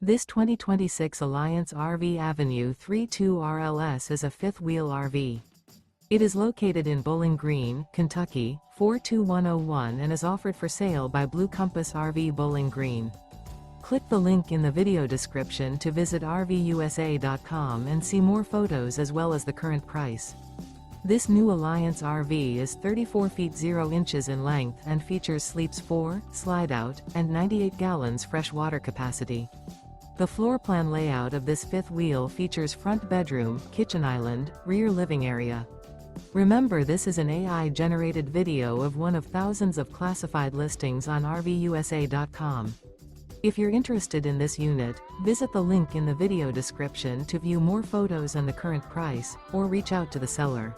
This 2026 Alliance RV Avenue 32 RLS is a fifth-wheel RV. It is located in Bowling Green, Kentucky, 42101 and is offered for sale by Blue Compass RV Bowling Green. Click the link in the video description to visit RVUSA.com and see more photos as well as the current price. This new Alliance RV is 34 feet 0 inches in length and features sleeps 4, slide-out, and 98 gallons fresh water capacity. The floor plan layout of this fifth wheel features front bedroom, kitchen island, rear living area. Remember, this is an AI-generated video of one of thousands of classified listings on RVUSA.com. If you're interested in this unit, visit the link in the video description to view more photos and the current price, or reach out to the seller.